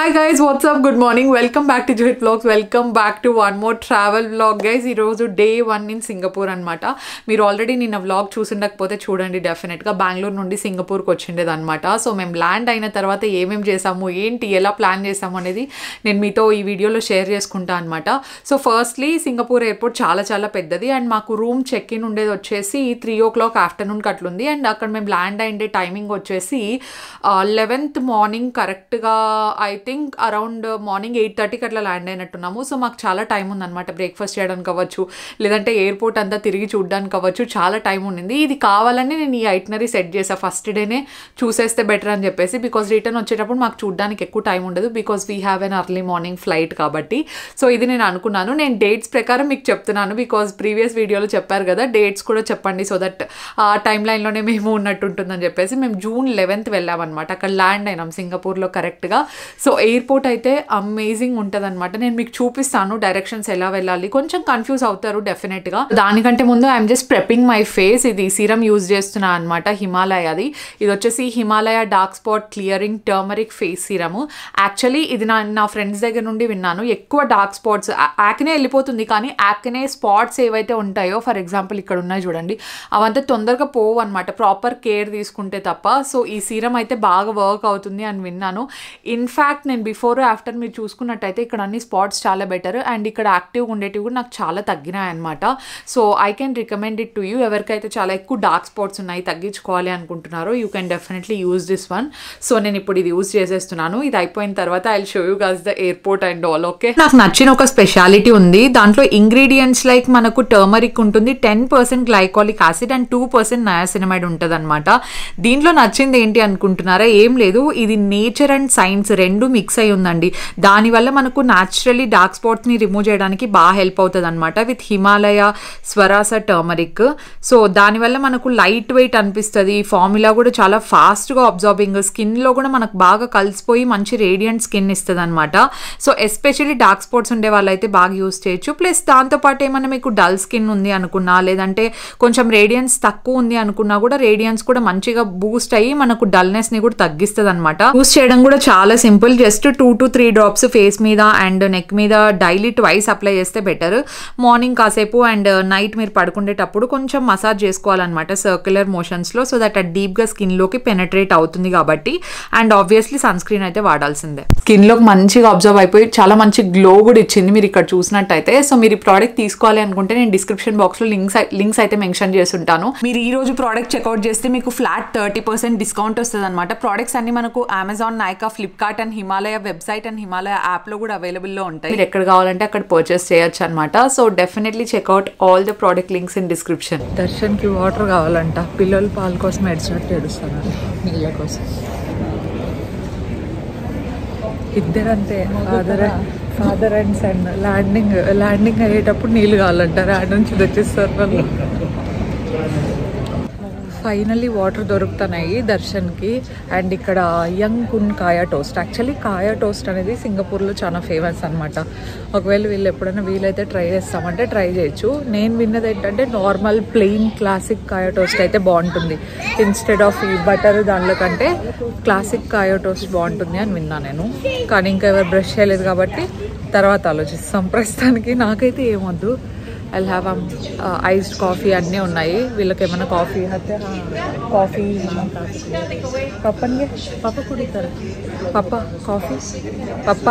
Hi guys, what's up? Good morning. Welcome back to Juhit Vlogs. Welcome back to one more travel vlog guys. Ee roju day 1 in Singapore anamata. Meer already nina vlog chusundakapothe chudandi definitely ga Bangalore nundi Singapore ku ochindedi anamata. So mem land aina tarvata em chesamu enti ela plan chesamu anedi nenu meeto ee video lo share cheskunta anamata. So firstly Singapore airport chaala peddadi and maaku room check in undedi vachesi 3 o'clock afternoon katlundi and akkada mem land ayinde timing vachesi 11th morning correct ga I think around morning 8:30కి అట్లా land అయినట్టున్నాము. So మాకు చాలా time ఉందన్నమాట breakfast చేయడానికి అవ్వచ్చు, లేదంటే airport అంతా తిరిగి చూడడానికి అవ్వచ్చు, చాలా టైం ఉండింది. ఇది కావాలని నేను ఈ ఐటినరీ సెట్ చేసా ఫస్ట్ డేనే చూసేస్తే బెటర్ అని చెప్పేసి, బికాజ్ రిటర్న్ వచ్చేటప్పుడు మాకు చూడడానికి ఎక్కువ టైం ఉండదు because we have an early morning flight కాబట్టి. సో ఇది నేను అనుకున్నాను. నేను డేట్స్ ప్రకారం మీకు చెప్తున్నాను బికాజ్ ప్రీవియస్ వీడియోలో చెప్పారు కదా డేట్స్ కూడా చెప్పండి సో దట్ ఆ టైమ్ లైన్లోనే మేము ఉన్నట్టు ఉంటుందని చెప్పేసి. మేము జూన్ 11th వెళ్ళామన్నమాట, అక్కడ ల్యాండ్ అయినాం సింగపూర్లో కరెక్ట్గా. సో ఎయిర్పోర్ట్ అయితే అమేజింగ్ ఉంటుంది అనమాట. నేను మీకు చూపిస్తాను డైరెక్షన్స్ ఎలా వెళ్ళాలి. కొంచెం కన్ఫ్యూజ్ అవుతారు డెఫినెట్గా. దానికంటే ముందు ఐఎమ్ జస్ట్ ప్రెప్పింగ్ మై ఫేస్. ఇది సీరం యూజ్ చేస్తున్నా అనమాట, హిమాలయది. ఇది వచ్చేసి Himalaya dark spot clearing turmeric face serum. Actually ఇది నా ఫ్రెండ్స్ దగ్గర నుండి విన్నాను. ఎక్కువ డార్క్ స్పాట్స్ యాక్నే వెళ్ళిపోతుంది, కానీ యాక్నే స్పాట్స్ ఏవైతే ఉంటాయో ఫర్ ఎగ్జాంపుల్ ఇక్కడ ఉన్నాయి చూడండి, అవంతా తొందరగా పోవు అనమాట ప్రాపర్ కేర్ తీసుకుంటే తప్ప. సో ఈ సీరం అయితే బాగా వర్క్ అవుతుంది అని విన్నాను. ఇన్ఫ్యాక్ట్ నేను బిఫోర్ ఆఫ్టర్ మీరు చూసుకున్నట్టయితే ఇక్కడ అన్ని స్పాట్స్ చాలా బెటర్ అండ్ ఇక్కడ యాక్టివ్గా ఉండేటివి కూడా నాకు చాలా తగ్గినాయి అనమాట. So I can recommend it to you. ఎవరికైతే చాలా ఎక్కువ డార్క్ స్పాట్స్ ఉన్నాయి తగ్గించుకోవాలి అనుకుంటున్నారో you can definitely use this one. So నేను ఇప్పుడు ఇది యూజ్ చేసేస్తున్నాను. ఇది అయిపోయిన తర్వాత I will show you guys the airport and all. Okay, నాకు నచ్చిన ఒక స్పెషాలిటీ ఉంది. దాంట్లో ఇంగ్రీడియంట్స్ లైక్ మనకు టర్మరిక్ ఉంటుంది, 10% గ్లైకాలిక్ యాసిడ్ అండ్ 2% నయాసినమైడ్ ఉంటుంది అనమాట. దీంట్లో నచ్చింది ఏంటి అనుకుంటున్నారా? ఏం లేదు, ఇది నేచర్ అండ్ సైన్స్ రెండు మిక్స్ అయి ఉందండి. దానివల్ల మనకు న్యాచురల్లీ డార్క్ స్పాట్స్ని రిమూవ్ చేయడానికి బాగా హెల్ప్ అవుతుంది అనమాట విత్ హిమాలయ స్వరాస టర్మరిక్. సో దానివల్ల మనకు లైట్ వెయిట్ అనిపిస్తుంది. ఫార్ములా కూడా చాలా ఫాస్ట్గా అబ్జార్బింగ్, స్కిన్లో కూడా మనకు బాగా కలిసిపోయి మంచి రేడియంట్ స్కిన్ ఇస్తుంది అనమాట. సో ఎస్పెషల్లీ డార్క్ స్పాట్స్ ఉండే వాళ్ళైతే బాగా యూస్ చేయొచ్చు. ప్లస్ దాంతోపాటు ఏమన్నా మీకు డల్ స్కిన్ ఉంది అనుకున్నా, లేదంటే కొంచెం రేడియన్స్ తక్కువ ఉంది అనుకున్నా కూడా రేడియన్స్ కూడా మంచిగా బూస్ట్ అయ్యి మనకు డల్నెస్ని కూడా తగ్గిస్తుంది అనమాట. యూస్ చేయడం కూడా చాలా simple. Just 2 to 3 drops face మీద అండ్ నెక్ మీద డైలీ ట్వైస్ అప్లై చేస్తే బెటర్. మార్నింగ్ కాసేపు అండ్ నైట్ మీరు పడుకునేటప్పుడు కొంచెం మసాజ్ చేసుకోవాలన్నమాట సర్క్యులర్ మోషన్స్లో, సో దట్ అది డీప్గా స్కిన్లోకి పెనట్రేట్ అవుతుంది కాబట్టి. అండ్ ఆబ్వియస్లీ సన్ స్క్రీన్ అయితే వాడాల్సిందే. స్కిన్లోకి మంచిగా అబ్జర్వ్ అయిపోయి చాలా మంచి గ్లో కూడా ఇచ్చింది మీరు ఇక్కడ చూసినట్టయితే. సో మీరు ఈ ప్రోడక్ట్ తీసుకోవాలి అనుకుంటే నేను డిస్క్రిప్షన్ బాక్స్లో లింక్స్ అయితే మెన్షన్ చేస్తుంటాను. మీరు ఈ రోజు ప్రోడక్ట్ చెక్అవుట్ చేస్తే మీకు ఫ్లాట్ 30% డిస్కౌంట్ వస్తుంది అనమాట. ప్రోడక్ట్స్ అన్ని మనకు Amazon, Nykaa, Flipkart and Himalaya website and Himalaya యాప్లో కూడా అవైలబుల్లో ఉంటాయి. మీరు ఎక్కడ కావాలంటే అక్కడ పర్చేస్ చేయొచ్చు అనమాట. So definitely checkout all the product links in description. దర్శన్కి వాటర్ కావాలంట, పిల్లలు పాల కోసం ఏడ్చినట్టు ఏడుస్తున్నారు నీళ్ళ కోసం. ఇద్దరంతే ఫాదర్ అండ్ సన్. ల్యాండింగ్ అయ్యేటప్పుడు నీళ్ళు కావాలంట, రాడ్ నుంచి తెచ్చిస్తారు వాళ్ళు. ఫైనల్లీ వాటర్ దొరుకుతున్నాయి దర్శన్కి. అండ్ ఇక్కడ యంగ్ కున్ కాయా టోస్ట్. యాక్చువల్లీ కాయా టోస్ట్ అనేది సింగపూర్లో చాలా ఫేమస్ అనమాట. ఒకవేళ వీళ్ళు ఎప్పుడైనా వీలైతే ట్రై చేస్తామంటే ట్రై చేయొచ్చు. నేను విన్నది ఏంటంటే నార్మల్ ప్లెయిన్ క్లాసిక్ కాయా టోస్ట్ అయితే బాగుంటుంది, ఇన్స్టెడ్ ఆఫ్ ఈ బటర్ దానిలో కంటే క్లాసిక్ కాయా టోస్ట్ బాగుంటుంది అని విన్నా నేను. కానీ ఇంకా ఎవరు బ్రష్ చేయలేదు కాబట్టి తర్వాత ఆలోచిస్తాం. ప్రస్తుతానికి నాకైతే ఏమొద్దు. I'll have iced coffee అన్నీ ఉన్నాయి. వీళ్ళకి ఏమైనా కాఫీ అయితే కాఫీ పప్పనిగే పప్ప కుడితారు. పప్ప కాఫీ పప్ప.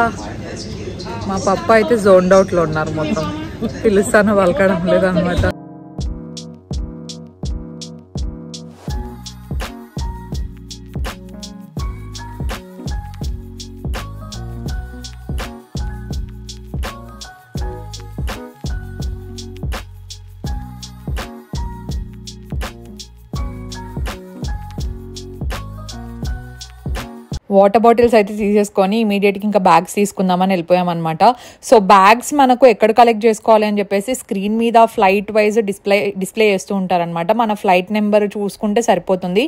మా పప్ప అయితే జోన్డ్ అవుట్లో ఉన్నారు, మొత్తం పిలుస్తాను పలకడం లేదనమాట. వాటర్ బాటిల్స్ అయితే తీసేసుకొని ఇమీడియట్గా ఇంకా బ్యాగ్స్ తీసుకుందామని వెళ్ళిపోయామన్నమాట. సో బ్యాగ్స్ మనకు ఎక్కడ కలెక్ట్ చేసుకోవాలి అని చెప్పేసి స్క్రీన్ మీద ఫ్లైట్ వైజ్ డిస్ప్లే చేస్తూ ఉంటారనమాట. మన ఫ్లైట్ నెంబర్ చూసుకుంటే సరిపోతుంది,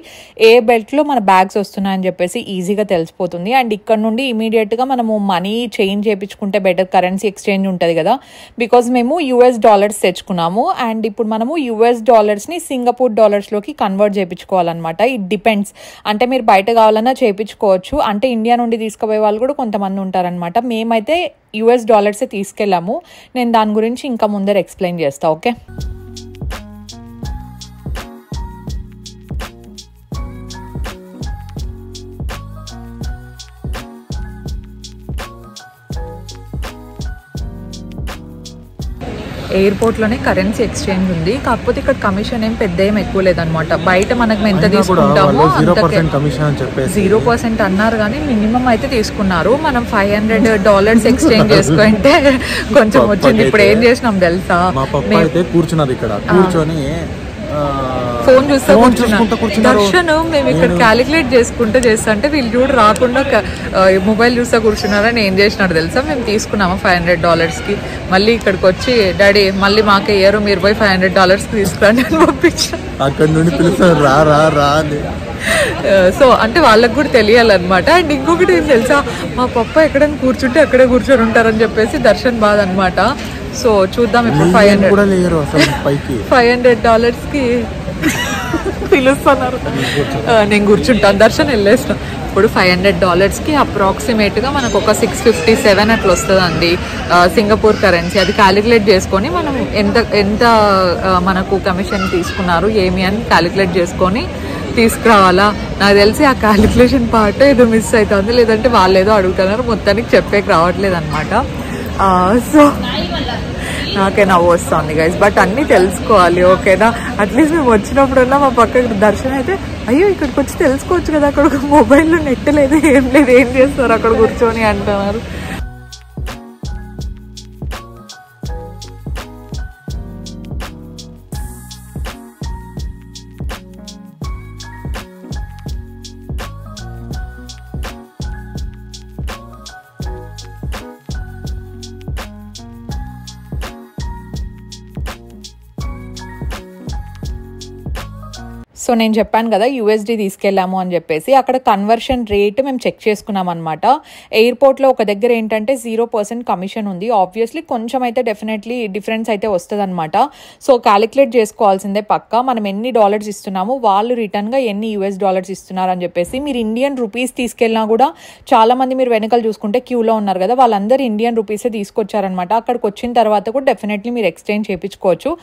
ఏ బెల్ట్లో మన బ్యాగ్స్ వస్తున్నాయని చెప్పేసి ఈజీగా తెలిసిపోతుంది. అండ్ ఇక్కడ నుండి ఇమీడియట్గా మనము మనీ చేంజ్ చేయించుకుంటే బెటర్, కరెన్సీ ఎక్స్చేంజ్ ఉంటుంది కదా. బికాజ్ మేము US డాలర్స్ తెచ్చుకున్నాము అండ్ ఇప్పుడు మనము US డాలర్స్ని సింగపూర్ డాలర్స్లోకి కన్వర్ట్ చేయించుకోవాలన్నమాట. ఇట్ డిపెండ్స్, అంటే మీరు బయట కావాలన్నా చేయించుకోవచ్చు, తీసుకోవచ్చు. అంటే ఇండియా నుండి తీసుకుపోయే వాళ్ళు కూడా కొంతమంది ఉంటారనమాట. మేమైతే US డాలర్సే తీసుకెళ్ళాము. నేను దాని గురించి ఇంకా ముందర ఎక్స్ప్లెయిన్ చేస్తా. ఓకే, ఎయిర్పోర్ట్లోనే కరెన్సీ ఎక్స్చేంజ్ ఉంది. కాకపోతే ఇక్కడ కమిషన్ ఏం పెద్ద ఏం ఎక్కువ లేదనమాట. బయట మనకు ఎంత తీసుకుంటామో 0% అన్నారు, కానీ మినిమం అయితే తీసుకున్నారు. మనం $500 ఎక్స్చేంజ్ చేసుకుంటే కొంచెం వచ్చింది. ఇప్పుడు ఏం చేసినాం తెలుసా, కూర్చున్నది ఇక్కడ కూర్చొని ఫోన్ చూస్తా దర్శనం. మేము ఇక్కడ క్యాలిక్యులేట్ చేసుకుంటూ అంటే వీళ్ళు చూడు రాకుండా మొబైల్ చూస్తా కూర్చున్నారని ఏం చేసినాడు తెలుసా, మేము తీసుకున్నాము $500కి. మళ్ళీ ఇక్కడికి వచ్చి డాడీ మళ్ళీ మాకే ఇయ్యరు, మీరు పోయి $500కి తీసుకురండి అని పంపించాను. అక్కడ నుండి పిలుస్తారు రా రా రా అని. సో అంటే వాళ్ళకి కూడా తెలియాలన్నమాట. అండ్ ఇంకొకటి ఏం తెలుసా, మా పప్ప ఎక్కడైనా కూర్చుంటే అక్కడే కూర్చొని ఉంటారని చెప్పేసి దర్శన్ బాధ అనమాట. సో చూద్దాం ఇప్పుడు $500కి పిలుస్తున్నారు. నేను కూర్చుంటాను, దర్శన్ వెళ్ళేసిన. ఇప్పుడు $500కి అప్రాక్సిమేట్గా మనకు ఒక 657 అట్లా వస్తుందండి సింగపూర్ కరెన్సీ. అది క్యాలిక్యులేట్ చేసుకొని మనం ఎంత మనకు కమిషన్ తీసుకున్నారు ఏమి అని క్యాలిక్యులేట్ చేసుకొని తీసుకురావాలా. నాకు తెలిసి ఆ క్యాలిక్యులేషన్ పార్ట్ ఏదో మిస్ అవుతుంది, లేదంటే వాళ్ళు ఏదో అడుగుతున్నారు, మొత్తానికి చెప్పేకి రావట్లేదు అనమాట. సో నాకే నవ్వు వస్తుంది గైస్, బట్ అన్నీ తెలుసుకోవాలి ఓకేనా. అట్లీస్ట్ మేము వచ్చినప్పుడన్నా మా పక్కకి దర్శనం అయితే అయ్యో ఇక్కడికి వచ్చి తెలుసుకోవచ్చు కదా, అక్కడ మొబైల్లో నెట్ లేదు ఏం లేదు, ఏం చేస్తారు అక్కడ కూర్చొని అంటున్నారు. సో నేను చెప్పాను కదా USD తీసుకెళ్ళాము అని చెప్పేసి, అక్కడ కన్వర్షన్ రేట్ మేము చెక్ చేసుకున్నాం అనమాట. ఎయిర్పోర్ట్లో ఒక దగ్గర ఏంటంటే 0% కమిషన్ ఉంది. ఆబ్వియస్లీ కొంచెం అయితే డెఫినెట్లీ డిఫరెన్స్ అయితే వస్తుంది అనమాట. సో క్యాలిక్యులేట్ చేసుకోవాల్సిందే పక్కా, మనం ఎన్ని డాలర్స్ ఇస్తున్నాము, వాళ్ళు రిటర్న్గా ఎన్ని US డాలర్స్ ఇస్తున్నారు అని చెప్పేసి. మీరు ఇండియన్ రూపీస్ తీసుకెళ్ళినా కూడా చాలామంది మీరు వెనకాల చూసుకుంటే క్యూలో ఉన్నారు కదా, వాళ్ళందరూ ఇండియన్ రూపీసే తీసుకొచ్చారనమాట. అక్కడికి వచ్చిన తర్వాత కూడా డెఫినెట్లీ మీరు ఎక్స్చేంజ్ చేయించుకోవచ్చు.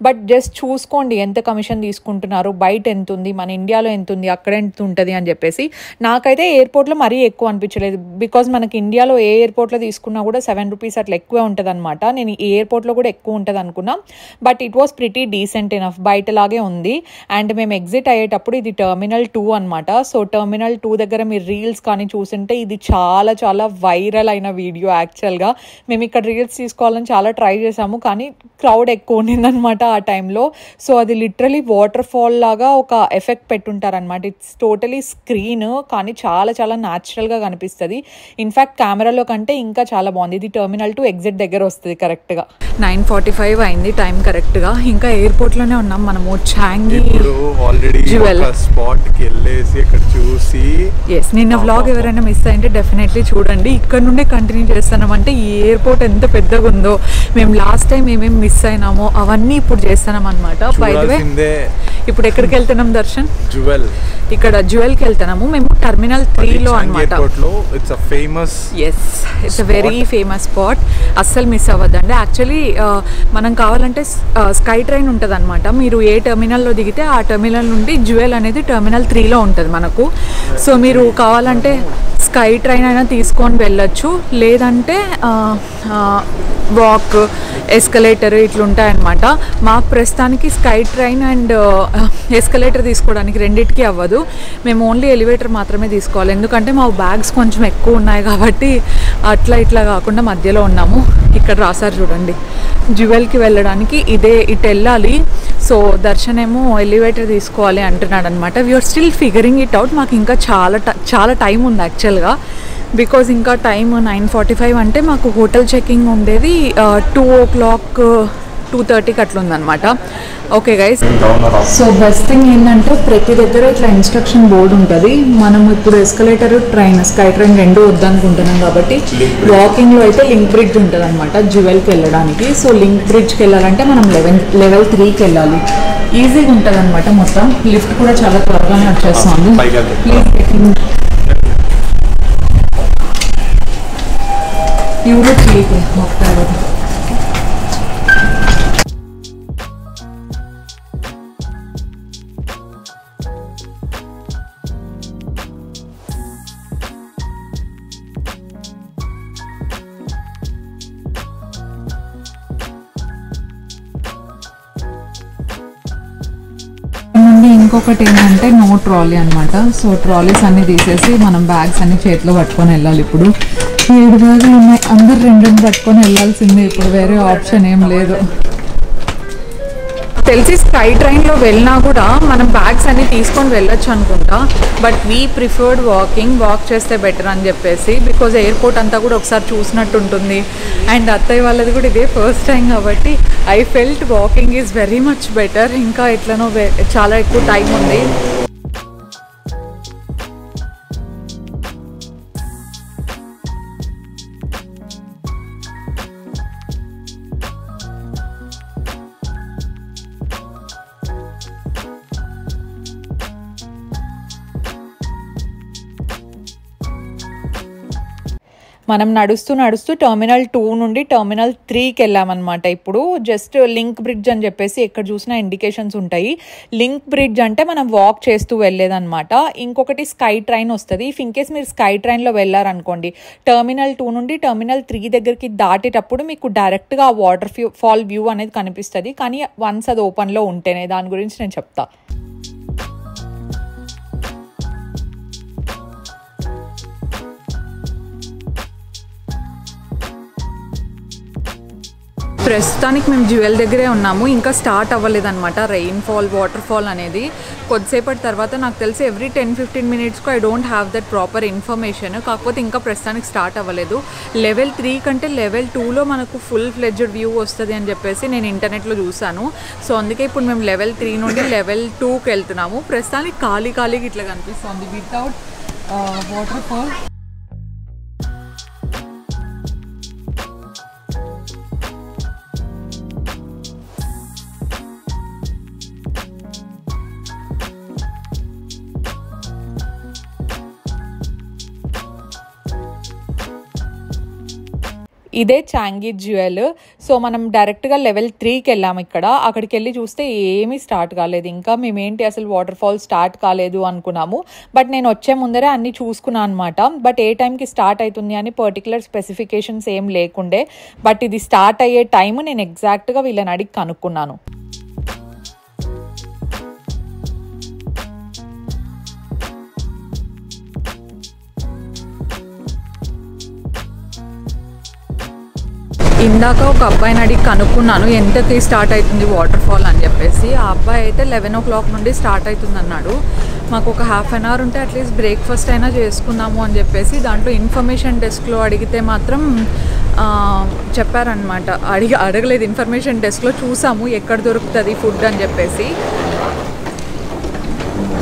బట్ జస్ట్ చూసుకోండి ఎంత కమిషన్ తీసుకుంటున్నారు, బయట ఎంత ఉంది, మన ఇండియాలో ఎంత ఉంది, అక్కడ ఎంత ఉంటుంది అని చెప్పేసి. నాకైతే ఎయిర్పోర్ట్లో మరీ ఎక్కువ అనిపించలేదు, బికాజ్ మనకి ఇండియాలో ఏ ఎయిర్పోర్ట్లో తీసుకున్నా కూడా $7 అట్లా ఎక్కువే ఉంటుంది అనమాట. నేను ఈ ఎయిర్పోర్ట్లో కూడా ఎక్కువ ఉంటుంది అనుకున్నా, but it was pretty decent enough, బయటలాగే ఉంది. అండ్ మేము ఎగ్జిట్ అయ్యేటప్పుడు ఇది టర్మినల్ 2 అనమాట. సో టర్మినల్ 2 దగ్గర మీరు రీల్స్ కానీ చూస్తుంటే ఇది చాలా చాలా వైరల్ అయిన వీడియో. యాక్చువల్గా మేము ఇక్కడ రీల్స్ తీసుకోవాలని చాలా ట్రై చేసాము, కానీ క్రౌడ్ ఎక్కువ ఉండిందనమాట ఆ టైంలో. సో అది లిటరలీ వాటర్ ఫాల్ లాగా ఒక ఎఫెక్ట్ పెట్టుంటారనమాట. ఇట్స్ టోటలీ స్క్రీన్, కానీ చాలా చాలా న్యాచురల్గా కనిపిస్తుంది. ఇన్ఫ్యాక్ట్ కెమెరాలో కంటే ఇంకా చాలా బాగుంది. ఇది టర్మినల్ 2 ఎగ్జిట్ దగ్గర వస్తుంది. కరెక్ట్గా 9:45 అయింది టైం కరెక్ట్గా. ఇంకా ఎయిర్పోర్ట్లోనే ఉన్నాం మనము. చాంగి జ్యువెల్ స్పాట్కి వెళ్ళేసి ఇక్కడ చూసి నిన్న వ్లాగ్ ఎవరైనా మిస్ అయింటే డెఫినెట్లీ చూడండి. ఇక్కడ నుండే కంటిన్యూ చేస్తున్నామంటే ఈ ఎయిర్పోర్ట్ ఎంత పెద్దగా ఉందో, మేము లాస్ట్ టైం ఏమేమి మిస్ అయినామో అవన్నీ ఇప్పుడు చేస్తున్నాం అనమాట. బై ది వే ఇప్పుడు ఎక్కడికి వెళ్తున్నాం దర్శన్? జ్యువెల్. ఇక్కడ జ్యువెల్కి వెళ్తున్నాము మేము, టర్మినల్ 3లో అనమాట. ఇట్స్ వెరీ ఫేమస్ స్పాట్, అస్సలు మిస్ అవ్వద్దండి. యాక్చువల్లీ మనం కావాలంటే స్కై ట్రైన్ ఉంటుంది అనమాట. మీరు ఏ టర్మినల్లో దిగితే ఆ టర్మినల్ నుండి జ్యువెల్ అనేది టర్మినల్ 3లో ఉంటుంది మనకు. సో మీరు కావాలంటే స్కై ట్రైన్ అయినా తీసుకొని వెళ్ళొచ్చు, లేదంటే వాక్, ఎస్కలేటర్ ఇట్లుంటాయన్నమాట. మాకు ప్రస్తుతానికి స్కై ట్రైన్ అండ్ ఎస్కలేటర్ తీసుకోవడానికి రెండింటికి అవ్వదు. మేము ఓన్లీ ఎలివేటర్ మాత్రమే తీసుకోవాలి, ఎందుకంటే మా బ్యాగ్స్ కొంచెం ఎక్కువ ఉన్నాయి కాబట్టి అట్లా ఇట్లా కాకుండా మధ్యలో ఉన్నాము. ఇక్కడ రాసారు చూడండి, జ్యువెల్కి వెళ్ళడానికి ఇటు వెళ్ళాలి. సో దర్శన్ ఏమో ఎలివేటర్ తీసుకోవాలి అంటున్నాడు అనమాట. We're still figuring it out. మాకు ఇంకా చాలా టైం ఉంది యాక్చువల్గా, బికాజ్ ఇంకా టైం 9:45 అంటే మాకు హోటల్ చెకింగ్ ఉండేది 2 o'clock 2:30కి అట్లా ఉందన్నమాట. Okay guys, so best thing ఏంటంటే ప్రతి దగ్గర ఇట్లా ఇన్స్ట్రక్షన్ బోర్డు ఉంటుంది. మనం ఇప్పుడు ఎస్కలేటర్, ట్రైన్, స్కై ట్రైన్ రెండు వద్దనుకుంటున్నాం కాబట్టి వాకింగ్లో అయితే లింక్ బ్రిడ్జ్ ఉంటుంది అనమాట జ్యువెల్కి వెళ్ళడానికి. సో లింక్ బ్రిడ్జ్కి వెళ్ళాలంటే మనం లెవెల్ 3కి వెళ్ళాలి. ఈజీగా ఉంటుంది అనమాట మొత్తం. లిఫ్ట్ కూడా చాలా త్వరగానే వచ్చేస్తుంది. ప్లీజ్ ಇವರು ಕೇಕ್ ಹೋಗ್ತಾ ಇರೋದು. ఇంకొకటి ఏంటంటే నో ట్రాలీ అనమాట. సో ట్రాలీస్ అన్ని తీసేసి మనం బ్యాగ్స్ అన్ని చేతిలో పట్టుకొని వెళ్ళాలి. ఇప్పుడు 7 బ్యాగులు ఉన్నాయి, అందరు 2 పట్టుకొని వెళ్ళాల్సిందే. ఇప్పుడు వేరే ఆప్షన్ ఏం లేదు. తెలిసి స్కై ట్రైన్లో వెళ్ళినా కూడా మనం బ్యాగ్స్ అన్ని తీసుకొని వెళ్ళొచ్చు అనుకుంటా. బట్ వీ ప్రిఫర్డ్ వాక్ చేస్తే బెటర్ అని చెప్పేసి, బికాజ్ ఎయిర్పోర్ట్ అంతా కూడా ఒకసారి చూసినట్టు ఉంటుంది. అండ్ అత్తయ్య వాళ్ళది కూడా ఇదే ఫస్ట్ టైం కాబట్టి I felt walking is very much better. ఇంకా ఎట్లనో చాలా ఎక్కువ టైం ఉంది. మనం నడుస్తూ టర్మినల్ 2 నుండి టర్మినల్ 3కి వెళ్ళామన్నమాట. ఇప్పుడు జస్ట్ లింక్ బ్రిడ్జ్ అని చెప్పేసి ఎక్కడ చూసినా ఇండికేషన్స్ ఉంటాయి. లింక్ బ్రిడ్జ్ అంటే మనం వాక్ చేస్తూ వెళ్ళేదన్నమాట. ఇంకొకటి స్కై ట్రైన్ వస్తుంది. ఇఫ్ ఇన్కేస్ మీరు స్కై ట్రైన్లో వెళ్ళారనుకోండి, టర్మినల్ 2 నుండి టర్మినల్ 3 దగ్గరికి దాటేటప్పుడు మీకు డైరెక్ట్గా ఆ వాటర్ ఫాల్ వ్యూ అనేది కనిపిస్తుంది. కానీ వన్స్ అది ఓపెన్లో ఉంటేనే. దాని గురించి నేను చెప్తా. ప్రస్తుతానికి మేము జ్యువెల్ దగ్గరే ఉన్నాము. ఇంకా స్టార్ట్ అవ్వలేదన్నమాట రెయిన్ఫాల్ వాటర్ ఫాల్ అనేది. కొద్దిసేపటి తర్వాత నాకు తెలిసి ఎవ్రీ 10-15 మినిట్స్కు I don't have that proper information. కాకపోతే ఇంకా ప్రస్తుతానికి స్టార్ట్ అవ్వలేదు. లెవెల్ 3 కంటే లెవెల్ 2లో మనకు ఫుల్ ఫ్లెడ్జ్డ్ వ్యూ వస్తుంది అని చెప్పేసి నేను ఇంటర్నెట్లో చూసాను. సో అందుకే ఇప్పుడు మేము లెవెల్ 3 నుండి లెవెల్ 2కి వెళ్తున్నాము. ప్రస్తుతానికి ఖాళీగా ఇట్లా కనిపిస్తుంది వితౌట్ వాటర్ ఫాల్. ఇదే చాంగి జ్యువెల్. సో మనం డైరెక్ట్గా లెవెల్ 3కి వెళ్ళాము. అక్కడికి వెళ్ళి చూస్తే ఏమీ స్టార్ట్ కాలేదు. ఇంకా మేమేంటి అసలు వాటర్ ఫాల్ స్టార్ట్ కాలేదు అనుకున్నాము. బట్ నేను వచ్చే ముందరే అన్నీ చూసుకున్నాను అనమాట. బట్ ఏ టైంకి స్టార్ట్ అవుతుంది అని పర్టికులర్ స్పెసిఫికేషన్స్ ఏం లేకుండే. బట్ ఇది స్టార్ట్ అయ్యే టైం నేను ఎగ్జాక్ట్గా వీళ్ళని అడిగి కనుక్కున్నాను. ఇందాక ఒక అబ్బాయిని అడిగి కనుక్కున్నాను ఎంతకి స్టార్ట్ అవుతుంది వాటర్ ఫాల్ అని చెప్పేసి. ఆ అబ్బాయి అయితే 11 o'clock నుండి స్టార్ట్ అవుతుంది అన్నాడు. మాకు ఒక హాఫ్ అన్ అవర్ ఉంటే అట్లీస్ట్ బ్రేక్ఫాస్ట్ అయినా చేసుకుందాము అని చెప్పేసి దాంట్లో ఇన్ఫర్మేషన్ డెస్క్లో అడిగితే మాత్రం చెప్పారనమాట. అడగలేదు, ఇన్ఫర్మేషన్ డెస్క్లో చూసాము ఎక్కడ దొరుకుతుంది ఫుడ్ అని చెప్పేసి.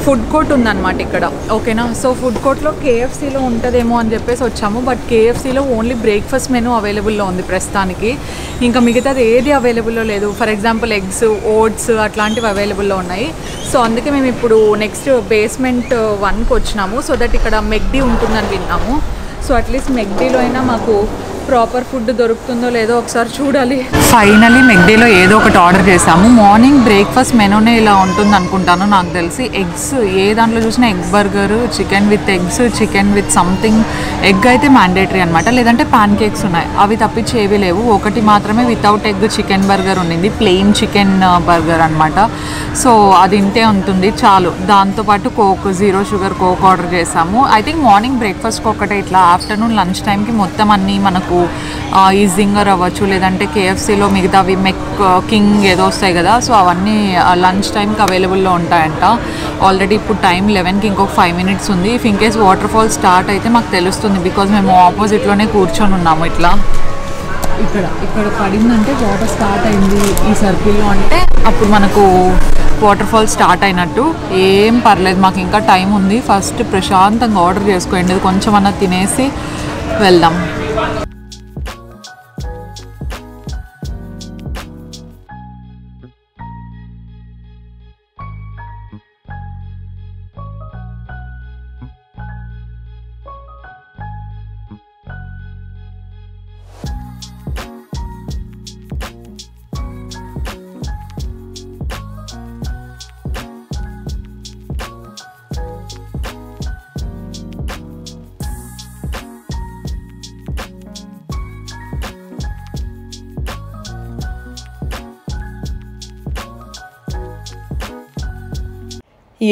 ఫుడ్ కోర్ట్ ఉందన్నమాట ఇక్కడ, ఓకేనా. సో ఫుడ్ కోర్ట్లో కేఎఫ్సీలో ఉంటుందేమో అని చెప్పేసి వచ్చాము. బట్ కేఎఫ్సీలో ఓన్లీ బ్రేక్ఫాస్ట్ మెనూ అవైలబుల్లో ఉంది ప్రస్తుతానికి. ఇంకా మిగతాది ఏది అవైలబుల్లో లేదు. ఫర్ ఎగ్జాంపుల్ ఎగ్స్, ఓట్స్ అట్లాంటివి అవైలబుల్లో ఉన్నాయి. సో అందుకే మేము ఇప్పుడు నెక్స్ట్ బేస్మెంట్ 1కి వచ్చినాము. సో దట్ ఇక్కడ మెక్డీ ఉంటుందని విన్నాము. సో అట్లీస్ట్ మెక్డీలో అయినా మాకు ప్రాపర్ ఫుడ్ దొరుకుతుందో లేదో ఒకసారి చూడాలి. ఫైనలీ మెక్డీలో ఏదో ఒకటి ఆర్డర్ చేసాము. మార్నింగ్ బ్రేక్ఫాస్ట్ మెనూనే ఇలా ఉంటుంది అనుకుంటాను నాకు తెలిసి. ఎగ్స్ ఏ దాంట్లో చూసినా egg burger, chicken with eggs, chicken with something. Egg అయితే మ్యాండేటరీ అనమాట. లేదంటే ప్యాన్ కేక్స్ ఉన్నాయి, అవి తప్పించి ఏవి లేవు. ఒకటి మాత్రమే వితౌట్ ఎగ్ చికెన్ బర్గర్ ఉండింది, ప్లెయిన్ చికెన్ బర్గర్ అనమాట. సో అది ఇంతే ఉంటుంది చాలు. దాంతోపాటు కోక్, 0 sugar కోక్ ఆర్డర్ చేసాము. ఐ థింక్ మార్నింగ్ బ్రేక్ఫాస్ట్కి ఒకటే. ఇట్లా ఆఫ్టర్నూన్ లంచ్ టైంకి మొత్తం అన్నీ మనకు ఈ జింగర్ అవ్వచ్చు, లేదంటే కేఎఫ్సీలో మిగతావి కింగ్ ఏదో వస్తాయి కదా. సో అవన్నీ లంచ్ టైంకి అవైలబుల్లో ఉంటాయంట. ఆల్రెడీ ఇప్పుడు టైం 11కి ఇంకొక 5 minutes ఉంది. If in case water fall start అయితే మాకు తెలుస్తుంది, బికాజ్ మేము ఆపోజిట్లోనే కూర్చొని ఉన్నాము. ఇక్కడ పడిందంటే వాటర్ స్టార్ట్ అయింది ఈ సర్కిల్లో అంటే అప్పుడు మనకు వాటర్ ఫాల్ స్టార్ట్ అయినట్టు. ఏం పర్లేదు, మాకు ఇంకా టైం ఉంది. ఫస్ట్ ప్రశాంతంగా ఆర్డర్ చేసుకోండి, కొంచెం అన్న తినేసి వెళ్దాం.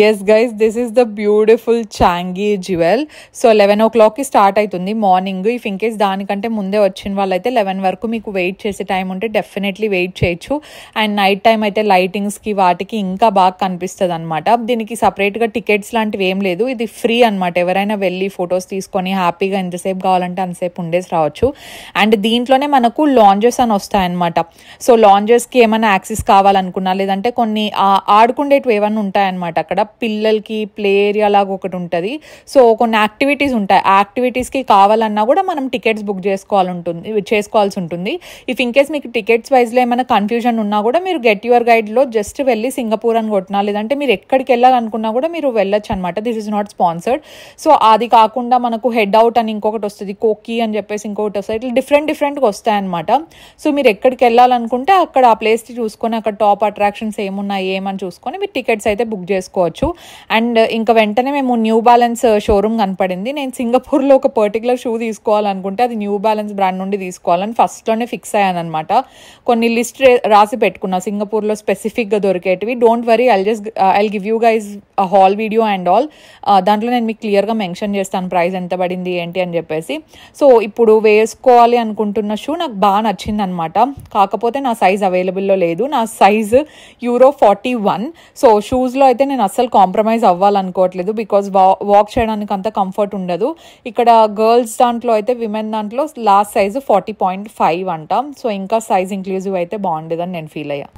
Yes guys, this is the beautiful Changi Jewel. So 11 o'clockకి స్టార్ట్ అవుతుంది మార్నింగ్. ఇఫ్ ఇన్ కేస్ దానికంటే ముందే వచ్చిన వాళ్ళైతే 11 వరకు మీకు వెయిట్ చేసే టైం ఉంటే డెఫినెట్లీ వెయిట్ చేయొచ్చు. అండ్ నైట్ టైం అయితే లైటింగ్స్కి వాటికి ఇంకా బాగా కనిపిస్తుంది అనమాట. దీనికి సపరేట్గా టికెట్స్ లాంటివి ఏం లేదు, ఇది ఫ్రీ అనమాట. ఎవరైనా వెళ్ళి ఫొటోస్ తీసుకొని హ్యాపీగా ఎంతసేపు కావాలంటే అంతసేపు ఉండేసి రావచ్చు. అండ్ దీంట్లోనే మనకు లాంజెస్ అని వస్తాయన్నమాట. సో లాంజెస్కి ఏమైనా యాక్సెస్ కావాలనుకున్నా, లేదంటే కొన్ని ఆడుకుండేటివి ఏమైనా ఉంటాయన్నమాట. అక్కడ పిల్లలకి ప్లే ఏరియా లాగా ఒకటి ఉంటుంది. సో కొన్ని యాక్టివిటీస్ ఉంటాయి. ఆ యాక్టివిటీస్కి కావాలన్నా కూడా మనం టికెట్స్ బుక్ చేసుకోవాల్సి ఉంటుంది. ఇఫ్ ఇన్ కేస్ మీకు టికెట్స్ వైజ్లో ఏమైనా కన్ఫ్యూజన్ ఉన్నా కూడా మీరు గెట్ యువర్ గైడ్లో జస్ట్ వెళ్ళి సింగపూర్ అని కొట్టినా, లేదంటే మీరు ఎక్కడికి వెళ్ళాలనుకున్నా కూడా మీరు వెళ్ళొచ్చు అనమాట. This is not sponsored. So అది కాకుండా మనకు హెడ్ అవుట్ అని ఇంకొకటి వస్తుంది, కోకీ అని చెప్పేసి ఇంకొకటి వస్తుంది. ఇట్లా డిఫరెంట్గా వస్తాయన్నమాట. సో మీరు ఎక్కడికి వెళ్ళాలనుకుంటే అక్కడ ఆ ప్లేస్ని చూసుకొని అక్కడ టాప్ అట్రాక్షన్స్ ఏమున్నాయి ఏమని చూసుకొని మీరు టికెట్స్ అయితే బుక్ చేసుకోవచ్చు. అండ్ ఇంకా వెంటనే మేము న్యూ బ్యాలెన్స్ షోరూమ్ కనపడింది. నేను సింగపూర్లో ఒక పర్టికులర్ షూ తీసుకోవాలనుకుంటే అది న్యూ బ్యాలెన్స్ బ్రాండ్ నుండి తీసుకోవాలని ఫస్ట్లోనే ఫిక్స్ అయ్యాను అనమాట. కొన్ని లిస్ట్ రాసి పెట్టుకున్నా సింగపూర్లో స్పెసిఫిక్గా దొరికేటివి. Don't worry, I'll give you guys whole video and all. దాంట్లో నేను మీకు క్లియర్గా మెన్షన్ చేస్తాను ప్రైస్ ఎంత పడింది ఏంటి అని చెప్పేసి. సో ఇప్పుడు వేసుకోవాలి అనుకుంటున్న షూ నాకు బాగా నచ్చింది అనమాట. కాకపోతే నా సైజ్ అవైలబుల్లో లేదు. నా సైజు EUR41. సో షూస్లో అయితే నేను అస్సలు కాంప్రమైజ్ అవ్వాలనుకోవట్లేదు, బికాజ్ వాక్ చేయడానికి అంత కంఫర్ట్ ఉండదు. ఇక్కడ గర్ల్స్ దాంట్లో అయితే విమెన్ దాంట్లో లాస్ట్ సైజు 40.5 అంట. సో ఇంకా సైజ్ ఇంక్లూజివ్ అయితే బాగుండేదని నేను ఫీల్ అయ్యా.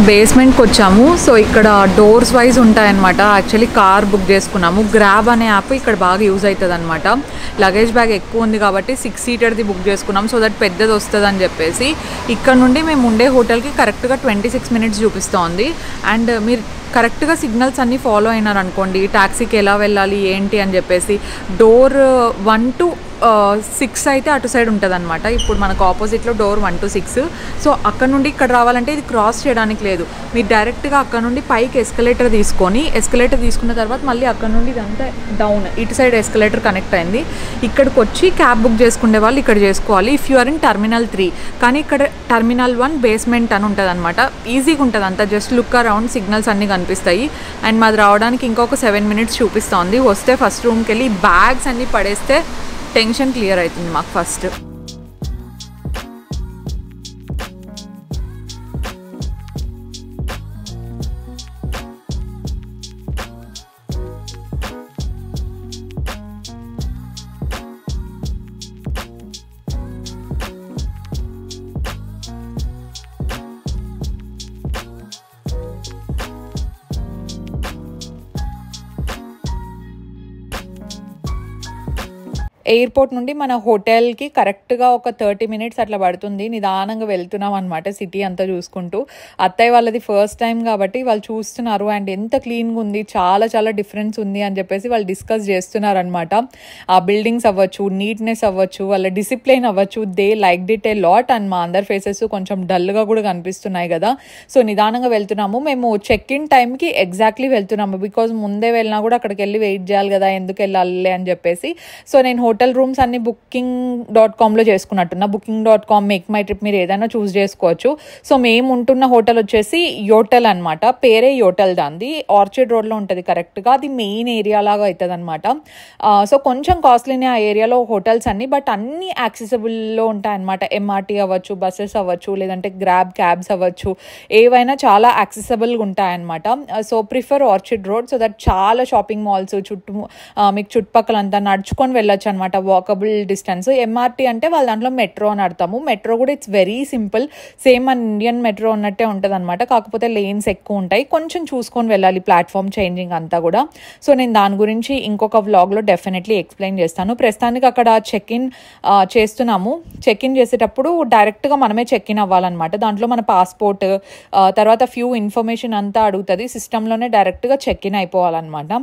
బేస్మెంట్కి వచ్చాము. సో ఇక్కడ డోర్స్ వైజ్ ఉంటాయన్నమాట. యాక్చువల్లీ కార్ బుక్ చేసుకున్నాము. గ్రాబ్ అనే యాప్ ఇక్కడ బాగా యూజ్ అవుతుంది అనమాట. లగేజ్ బ్యాగ్ ఎక్కువ ఉంది కాబట్టి 6 seaterది బుక్ చేసుకున్నాం, సో దట్ పెద్దది వస్తుంది అని చెప్పేసి. ఇక్కడ నుండి మేము ఉండే హోటల్కి కరెక్ట్గా 26 minutes చూపిస్తోంది. అండ్ మీరు కరెక్ట్గా సిగ్నల్స్ అన్నీ ఫాలో అయినారనుకోండి, ట్యాక్సీకి ఎలా వెళ్ళాలి ఏంటి అని చెప్పేసి. డోర్ 1 to 6 అయితే అటు సైడ్ ఉంటుంది అనమాట. ఇప్పుడు మనకు ఆపోజిట్లో డోర్ 1 to 6. సో అక్కడ నుండి ఇక్కడ రావాలంటే ఇది క్రాస్ చేయడానికి లేదు. మీరు డైరెక్ట్గా అక్కడ నుండి పైకి ఎస్కలేటర్ తీసుకున్న తర్వాత మళ్ళీ అక్కడ నుండి ఇదంతా డౌన్, ఇటు సైడ్ ఎస్కలేటర్ కనెక్ట్ అయింది. ఇక్కడికి వచ్చి క్యాబ్ బుక్ చేసుకునే వాళ్ళు ఇక్కడ చేసుకోవాలి if you are in Terminal 3. కానీ ఇక్కడ Terminal 1 బేస్మెంట్ అని ఉంటుంది అనమాట. ఈజీగా ఉంటుంది అంతా, జస్ట్ లుక్ అరౌండ్, సిగ్నల్స్ అన్నీ కనిపిస్తాయి. అండ్ మాది రావడానికి ఇంకొక 7 minutes చూపిస్తోంది. వస్తే ఫస్ట్ రూమ్కి వెళ్ళి బ్యాగ్స్ అన్నీ పడేస్తే టెన్షన్ క్లియర్ అవుతుంది మాకు ఫస్ట్. ఎయిర్పోర్ట్ నుండి మన హోటల్కి కరెక్ట్గా ఒక 30 minutes అట్లా పడుతుంది. నిదానంగా వెళ్తున్నాం అనమాట సిటీ అంతా చూసుకుంటూ. అత్తయ్య వాళ్ళది ఫస్ట్ టైం కాబట్టి వాళ్ళు చూస్తున్నారు. అండ్ ఎంత క్లీన్గా ఉంది, చాలా చాలా డిఫరెన్స్ ఉంది అని చెప్పేసి వాళ్ళు డిస్కస్ చేస్తున్నారు అనమాట. ఆ బిల్డింగ్స్ అవ్వచ్చు, నీట్నెస్ అవ్వచ్చు, వాళ్ళ డిసిప్లిన్ అవ్వచ్చు, they like it a lot. And మా అందరి ఫేసెస్ కొంచెం డల్గా కూడా కనిపిస్తున్నాయి కదా. సో నిదానంగా వెళ్తున్నాము. మేము చెక్ ఇన్ టైంకి ఎగ్జాక్ట్లీ వెళ్తున్నాము, బికాజ్ ముందే వెళ్ళినా కూడా అక్కడికి వెళ్ళి వెయిట్ చేయాలి కదా, ఎందుకు వెళ్ళాలి అని చెప్పేసి. సో నేను హోటల్ రూమ్స్ అన్ని booking.comలో చేసుకున్నట్టున్నా. booking.com, మేక్ మై ట్రిప్, మీరు ఏదైనా చూస్ చేసుకోవచ్చు. సో మేము ఉంటున్న హోటల్ వచ్చేసి యోటల్ అనమాట. పేరే యోటల్ దాంది. ఆర్చర్డ్ రోడ్లో ఉంటుంది కరెక్ట్గా. అది మెయిన్ ఏరియా లాగా అవుతుంది అనమాట. సో కొంచెం కాస్ట్లీనే ఆ ఏరియాలో హోటల్స్ అన్ని, బట్ అన్ని యాక్సెసిబుల్లో ఉంటాయి అనమాట. MRT అవ్వచ్చు, బస్సెస్ అవ్వచ్చు, లేదంటే గ్రాబ్ క్యాబ్స్ అవ్వచ్చు, ఏవైనా చాలా యాక్సెసిబుల్గా ఉంటాయన్నమాట. So prefer orchard road, so that చాలా షాపింగ్ మాల్స్ మీకు చుట్టుపక్కలంతా నడుచుకొని వెళ్ళొచ్చు అనమాట, వాకబుల్ డిస్టెన్స్. MRT అంటే వాళ్ళ దాంట్లో మెట్రో అని అర్థము. మెట్రో కూడా ఇట్స్ వెరీ సింపుల్, సేమ్ మన ఇండియన్ మెట్రో ఉన్నట్టే ఉంటుంది అనమాట. కాకపోతే లేన్స్ ఎక్కువ ఉంటాయి, కొంచెం చూసుకొని వెళ్ళాలి, ప్లాట్ఫామ్ చేంజింగ్ అంతా కూడా. సో నేను దాని గురించి ఇంకొక వ్లాగ్లో డెఫినెట్లీ ఎక్స్ప్లెయిన్ చేస్తాను. ప్రస్తుతానికి అక్కడ చెక్-ఇన్ చేస్తున్నాము. చెక్-ఇన్ చేసేటప్పుడు డైరెక్ట్గా మనమే చెక్-ఇన్ అవ్వాలన్నమాట. దాంట్లో మన పాస్పోర్ట్, తర్వాత ఫ్యూ ఇన్ఫర్మేషన్ అంతా అడుగుతుంది. సిస్టంలోనే డైరెక్ట్గా చెక్-ఇన్ అయిపోవాలన్నమాట.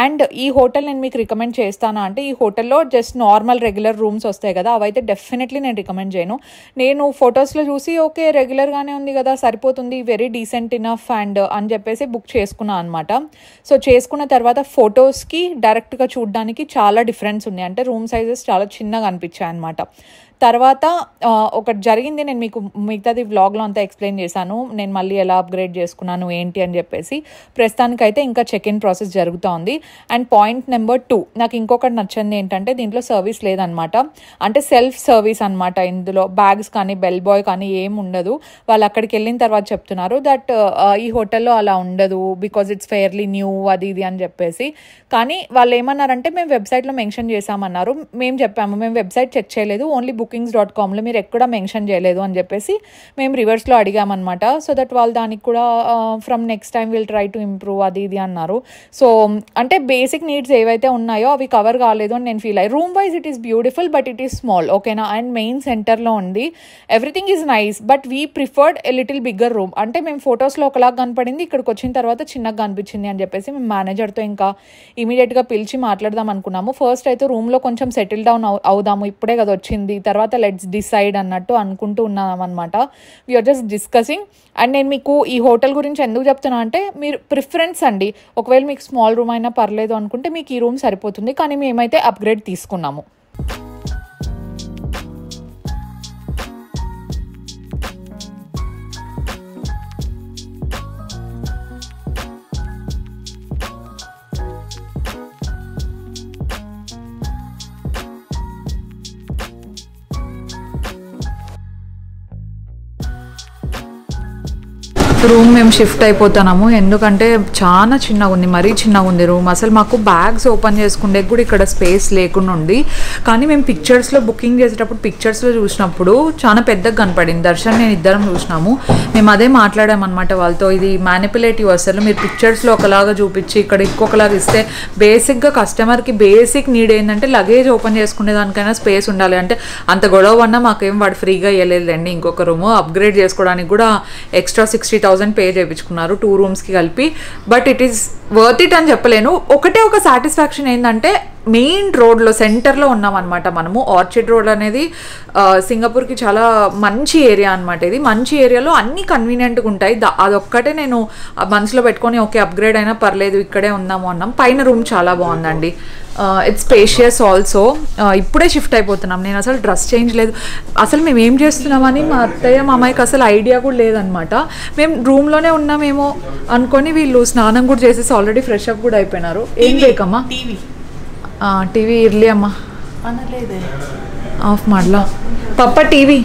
అండ్ ఈ హోటల్ నేను మీకు రికమెండ్ చేస్తానా అంటే, ఈ హోటల్లో just just normal regular rooms వస్తాయి కదా, అవైతే డెఫినెట్లీ నేను రికమెండ్ చేయను. నేను ఫొటోస్లో చూసి ఓకే రెగ్యులర్గానే ఉంది కదా సరిపోతుంది, వెరీ డీసెంట్ ఇనఫ్ అండ్ అని చెప్పేసి బుక్ చేసుకున్నాను అనమాట. సో చేసుకున్న తర్వాత ఫొటోస్కి డైరెక్ట్గా చూడడానికి చాలా డిఫరెన్స్ ఉంది. అంటే రూమ్ సైజెస్ చాలా చిన్నగా అనిపించాయి అనమాట. తర్వాత ఒకటి జరిగింది, నేను మీకు మిగతాది వ్లాగ్లో అంతా ఎక్స్ప్లెయిన్ చేశాను, నేను మళ్ళీ ఎలా అప్గ్రేడ్ చేసుకున్నాను ఏంటి అని చెప్పేసి. ప్రస్తుతానికైతే ఇంకా చెక్ ఇన్ ప్రాసెస్ జరుగుతూ ఉంది. అండ్ పాయింట్ నెంబర్ 2, నాకు ఇంకొకటి నచ్చింది ఏంటంటే దీంట్లో సర్వీస్ లేదనమాట. అంటే సెల్ఫ్ సర్వీస్ అనమాట. ఇందులో బ్యాగ్స్ కానీ బెల్ బాయ్ కానీ ఏం ఉండదు. వాళ్ళు అక్కడికి వెళ్ళిన తర్వాత చెప్తున్నారు దట్ ఈ హోటల్లో అలా ఉండదు బికాజ్ ఇట్స్ ఫెయిర్లీ న్యూ అది ఇది అని చెప్పేసి. కానీ వాళ్ళు ఏమన్నారంటే మేము వెబ్సైట్లో మెన్షన్ చేసామన్నారు. మేము చెప్పాము మేము వెబ్సైట్ చెక్ చేయలేదు, ఓన్లీ bookings.comలో మీరు ఎక్కడ మెన్షన్ చేయలేదు అని చెప్పేసి మేము రివర్స్లో అడిగామన్నమాట. సో దట్ వాళ్ళు దానికి కూడా from next time will try to improve అది ఇది అన్నారు. సో అంటే బేసిక్ నీడ్స్ ఏవైతే ఉన్నాయో అవి కవర్ కాలేదు అని నేను ఫీల్ అయ్యి. Room wise it is beautiful but it is small, ఓకేనా. అండ్ మెయిన్ సెంటర్లో ఉంది, everything is nice but we preferred a little bigger room. అంటే మేము ఫొటోస్లో ఒకలాగా కనపడింది, ఇక్కడికి వచ్చిన తర్వాత చిన్నగా కనిపించింది అని చెప్పేసి మేము మేనేజర్తో ఇంకా ఇమీడియట్గా పిలిచి మాట్లాడదాం అనుకున్నాము. ఫస్ట్ అయితే రూమ్లో కొంచెం సెటిల్ డౌన్ అవుదాము, ఇప్పుడే కదా వచ్చింది, తర్వాత లెట్స్ డిసైడ్ అన్నట్టు అనుకుంటూ ఉన్నాం అనమాట. We are just discussing. అండ్ నేను మీకు ఈ హోటల్ గురించి ఎందుకు చెప్తున్నా అంటే మీరు ప్రిఫరెన్స్ అండి, ఒకవేళ మీకు స్మాల్ రూమ్ అయినా పర్లేదు అనుకుంటే మీకు ఈ రూమ్ సరిపోతుంది. కానీ మేమైతే అప్గ్రేడ్ తీసుకున్నాము. రూమ్ మేము షిఫ్ట్ అయిపోతున్నాము, ఎందుకంటే చాలా చిన్నగా ఉంది, మరీ చిన్నగా ఉంది రూమ్. అసలు మాకు బ్యాగ్స్ ఓపెన్ చేసుకుంటే కూడా ఇక్కడ స్పేస్ లేకుండా ఉంది. కానీ మేము పిక్చర్స్లో బుకింగ్ చేసేటప్పుడు పిక్చర్స్లో చూసినప్పుడు చాలా పెద్దగా కనపడింది. దర్శన్ నేను ఇద్దరం చూసినాము, మేము అదే మాట్లాడామన్నమాట వాళ్ళతో, ఇది మ్యానిపులేటివ్ అసలు మీరు పిక్చర్స్లో ఒకలాగా చూపించి ఇక్కడ ఇంకొకలాగా ఇస్తే బేసిక్గా కస్టమర్కి బేసిక్ నీడ్ ఏంటంటే లగేజ్ ఓపెన్ చేసుకునే దానికైనా స్పేస్ ఉండాలి. అంటే అంత గొడవ అన్నా మాకేం వాడు ఫ్రీగా ఇవ్వలేదండి. ఇంకొక రూము అప్గ్రేడ్ చేసుకోవడానికి కూడా ఎక్స్ట్రా 60,000 పే చేయించుకున్నారు 2 రూమ్స్కి కలిపి. But it is worth it అని చెప్పలేను. ఒకటే ఒక సాటిస్ఫాక్షన్ ఏంటంటే మెయిన్ రోడ్లో సెంటర్లో ఉన్నాం అనమాట మనము. ఆర్చిడ్ రోడ్ అనేది సింగపూర్కి చాలా మంచి ఏరియా అనమాట. ఇది మంచి ఏరియాలో అన్నీ కన్వీనియంట్గా ఉంటాయి. అదొక్కటే నేను మనసులో పెట్టుకొని ఓకే అప్గ్రేడ్ అయినా పర్లేదు ఇక్కడే ఉందాము అన్నాం. పైన రూమ్ చాలా బాగుందండి, ఇట్స్ స్పేషియస్ ఆల్సో. ఇప్పుడే షిఫ్ట్ అయిపోతున్నాం, నేను అసలు డ్రెస్ చేంజ్ లేదు, అసలు మేము ఏం చేస్తున్నామని మా అత్తయ్య మా అమ్మాయికి అసలు ఐడియా కూడా లేదనమాట. మేము రూమ్లోనే ఉన్నామేమో అనుకొని వీళ్ళు స్నానం కూడా చేసేసి ఆల్రెడీ ఫ్రెష్ అప్ కూడా అయిపోయినారు. ఏం ಬೇಕಮ್ಮ? ಟಿವಿ ಇರಲಿ ಅಮ್ಮ, ಆಫ್ ಮಾಡ್ಲಾ ಪಪ್ಪ? ಟಿವಿ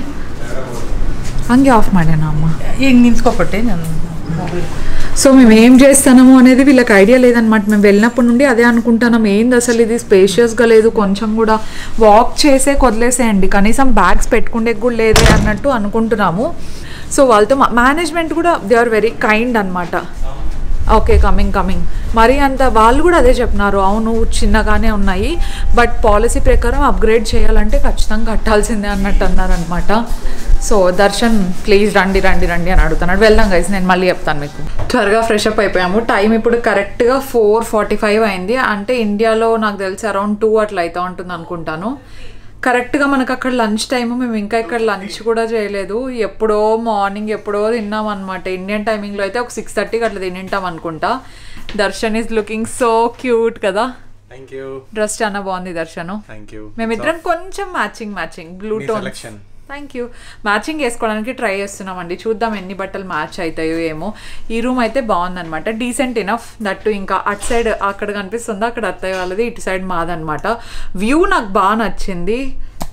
ಹಂಗೆ ಆಫ್ ಮಾಡ್ಯಾನ అమ్మ, ಈಗ ನಿಂತ್ಕೊಪಟ್ಟೆ ನಾನು. సో మేము ఏం చేస్తున్నాము అనేది వీళ్ళకి ఐడియా లేదనమాట. మేము వెళ్ళినప్పటి నుండి అదే అనుకుంటున్నాం, ఏంది అసలు ఇది స్పేషియస్గా లేదు, కొంచెం కూడా వాక్ చేసే వదిలేసేయండి, కనీసం బ్యాగ్స్ పెట్టుకుంటే కూడా లేదే అన్నట్టు అనుకుంటున్నాము. సో వాళ్ళతో మేనేజ్మెంట్ కూడా దే ఆర్ వెరీ కైండ్ అనమాట. ఓకే కమింగ్ మరి అంత వాళ్ళు కూడా అదే చెప్పినారు, అవును చిన్నగానే ఉన్నాయి బట్ పాలసీ ప్రకారం అప్గ్రేడ్ చేయాలంటే ఖచ్చితంగా కట్టాల్సిందే అన్నట్టు అన్నారనమాట. సో దర్శన్ ప్లీజ్ రండి అని అడుగుతున్నాడు. వెళ్దాం గైస్, నేను మళ్ళీ చెప్తాను మీకు. త్వరగా ఫ్రెష్ అప్ అయిపోయాము. టైం ఇప్పుడు కరెక్ట్గా 4:45 అయింది. అంటే ఇండియాలో నాకు తెలిసి అరౌండ్ 2 అట్లా అవుతూ ఉంటుంది అనుకుంటాను. కరెక్ట్గా మనకు అక్కడ లంచ్ టైము, మేము ఇంకా ఇక్కడ లంచ్ కూడా చేయలేదు, ఎప్పుడో మార్నింగ్ ఎప్పుడో తిన్నాం అనమాట. ఇండియన్ టైమింగ్లో అయితే ఒక 6:30కి అట్లా తినింటాం అనుకుంటా. Darshan is looking so cute కదా, డ్రెస్ చాలా బాగుంది దర్శను. మేమిద్దరం కొంచెం matching blue tone. Thank you. Matching వేసుకోవడానికి ట్రై చేస్తున్నామండి, చూద్దాం ఎన్ని బట్టలు మ్యాచ్ అవుతాయో ఏమో. ఈ రూమ్ అయితే బాగుందనమాట, డీసెంట్ ఇనఫ్. దట్టు ఇంకా అటు సైడ్ అక్కడ కనిపిస్తుందో అక్కడ అత్తయ్య వాళ్ళది, ఇటు సైడ్ మాదనమాట. వ్యూ నాకు బాగా నచ్చింది.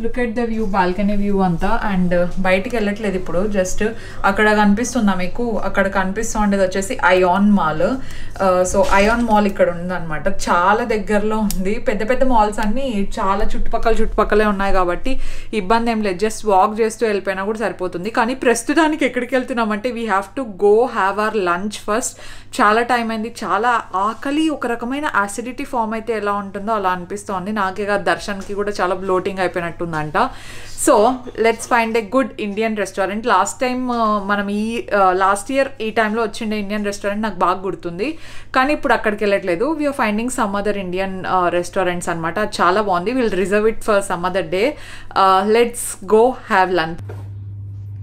Look at the view, balcony view అంతా. అండ్ బయటికి వెళ్ళట్లేదు ఇప్పుడు, జస్ట్ అక్కడ కనిపిస్తుందా మీకు, అక్కడ కనిపిస్తూ ఉండేది వచ్చేసి ఐఆన్ మాల్. సో ఐఆన్ మాల్ ఇక్కడ ఉందన్నమాట, చాలా దగ్గరలో ఉంది. పెద్ద మాల్స్ అన్నీ చాలా చుట్టుపక్కలే ఉన్నాయి కాబట్టి ఇబ్బంది ఏం లేదు, జస్ట్ వాక్ చేస్తూ వెళ్ళిపోయినా కూడా సరిపోతుంది. కానీ ప్రస్తుతానికి ఎక్కడికి వెళ్తున్నామంటే we have to go have our lunch first. చాలా టైం అయింది, చాలా ఆకలి, ఒక రకమైన యాసిడిటీ ఫామ్ అయితే ఎలా ఉంటుందో అలా అనిపిస్తోంది. నాకే కాదు దర్శన్కి కూడా చాలా బ్లోటింగ్ అయిపోయినట్టు ఉంటుందంట. So let's find a good Indian restaurant. Last time మనం లాస్ట్ ఇయర్ ఈ టైంలో వచ్చిండే ఇండియన్ రెస్టారెంట్ నాకు బాగా గుర్తుంది, కానీ ఇప్పుడు అక్కడికి వెళ్ళట్లేదు. We're finding some other Indian restaurants అనమాట. అది చాలా బాగుంది. Will reserve it for some other day. Let's go have lunch.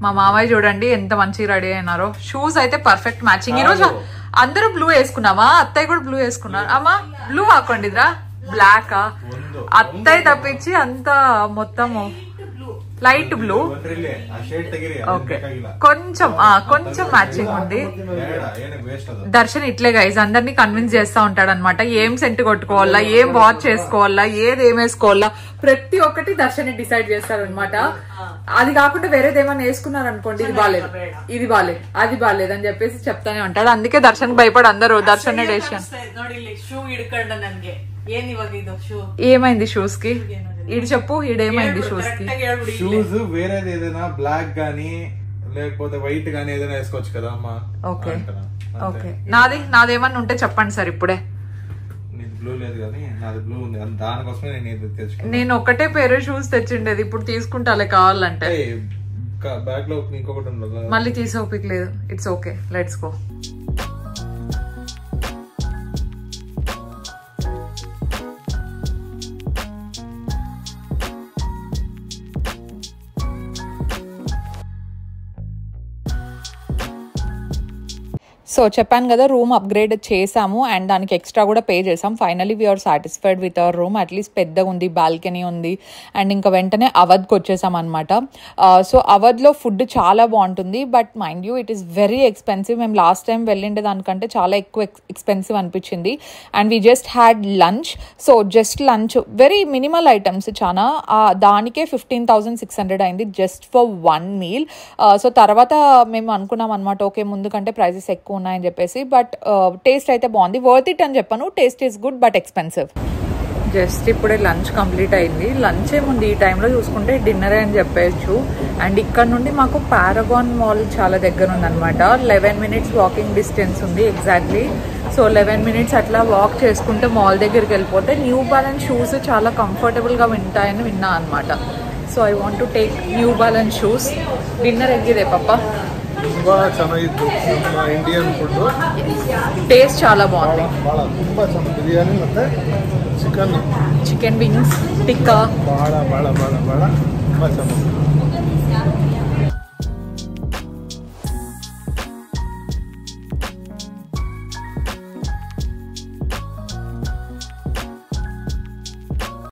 మా మామయ్య చూడండి ఎంత మంచిగా రెడీ అయినారో. షూస్ అయితే పర్ఫెక్ట్ మ్యాచింగ్. ఈరోజు అందరూ బ్లూ వేసుకున్నామా? అత్తయ్య కూడా బ్లూ వేసుకున్నారు. అమ్మా బ్లూ hakonidra బ్లాక్. అత్తయ్య తప్పించి అంతా మొత్తము లైట్ బ్లూ. ఓకే, కొంచెం మ్యాచింగ్ ఉంది. దర్శన్ ఇట్లే గైజ్ అందరినీ కన్విన్స్ చేస్తా ఉంటాడు అనమాట. ఏం సెంట్ కొట్టుకోవాలా, ఏం వాచ్ చేసుకోవాలా, ఏది ఏం వేసుకోవాలా, ప్రతి ఒక్కటి దర్శన్ డిసైడ్ చేస్తాడు అనమాట. అది కాకుండా వేరేది ఏమైనా వేసుకున్నారు అనుకోండి, ఇది బాలేదు, ఇది బాలేదు, అది బాలేదు అని చెప్పేసి చెప్తానే ఉంటాడు. అందుకే దర్శన్ భయపడి అందరూ దర్శన్ డెసిషన్. ఏమైంది షూస్ కి? ఈడు చెప్పు, ఈడేమైంది షూస్ కి? షూస్ వేరేది ఏదైనా బ్లాక్ గానీ లేకపోతే వైట్ గానీ ఏదైనా వేసుకోవచ్చు కదా అమ్మా. ఓకే ఓకే, నాదేమన్నా ఉంటే చెప్పండి సార్ ఇప్పుడే. బ్లూ లేదు కానీ నాది బ్లూ ఉంది, దానికోసమే నేను తెచ్చుకున్నాను. నేను ఒకటే పేరు షూస్ తెచ్చిండేది, ఇప్పుడు తీసుకుంటా కావాలంటే. బ్యాగ్ లో ఇంకొకటి ఉండదు, మళ్ళీ తీసే ఓపిక లేదు. It's okay, let's go. So చెప్పాను కదా, రూమ్ అప్గ్రేడ్ చేసాము అండ్ దానికి ఎక్స్ట్రా కూడా పే చేసాం. Finally we're satisfied with our room. At least పెద్దగా ఉంది, బాల్కనీ ఉంది. అండ్ ఇంకా వెంటనే అవధ్కి వచ్చేసాం అనమాట. సో అవధ్లో ఫుడ్ చాలా బాగుంటుంది, but mind you it is very expensive. మేము లాస్ట్ టైం వెళ్ళిండే దానికంటే చాలా ఎక్కువ ఎక్స్పెన్సివ్ అనిపించింది. And we just had lunch. So just lunch, very minimal items చాలా, దానికే 15,600 అయింది జస్ట్ ఫర్ 1 మీల్. సో తర్వాత మేము అనుకున్నాం అనమాట, ఓకే ముందు కంటే ప్రైజెస్ ఎక్కువ ఉన్నాయని చెప్పేసి, బట్ టేస్ట్ అయితే బాగుంది. వర్త్ ఇట్ అని చెప్పాను. Taste is good but expensive. Just ఇప్పుడే లంచ్ కంప్లీట్ అయింది. లంచ్ ఏముంది ఈ టైంలో చూసుకుంటే డిన్నరే అని చెప్పేయచ్చు. అండ్ ఇక్కడ నుండి మాకు పారాగాన్ మాల్ చాలా దగ్గర ఉందన్నమాట. 11 minutes వాకింగ్ డిస్టెన్స్ ఉంది ఎగ్జాక్ట్లీ. సో 11 minutes అట్లా వాక్ చేసుకుంటే మాల్ దగ్గరికి వెళ్ళిపోతే న్యూ బ్యాలెన్స్ షూస్ చాలా కంఫర్టబుల్గా ఉంటాయని విన్నా అనమాట. So I want to take New Balance shoes. Dinner ಹೆಂಗಿದೆ ಪಾಪ? ತುಂಬಾ ಚೆನ್ನಾಗಿತ್ತು. ನಮ್ಮ ಇಂಡಿಯನ್ ಫುಡ್ ಟೇಸ್ಟ್ చాలా బాగుంది. ತುಂಬಾ ಚೆನ್ನಾಗಿ ಬಿರಿಯಾನಿ ಮತ್ತೆ ಚಿಕನ್ ವಿಂಗ್ಸ್ ಟಿಕ್ಕಾ ಬಹಳ ತುಂಬಾ ಚೆನ್ನಾಗಿ.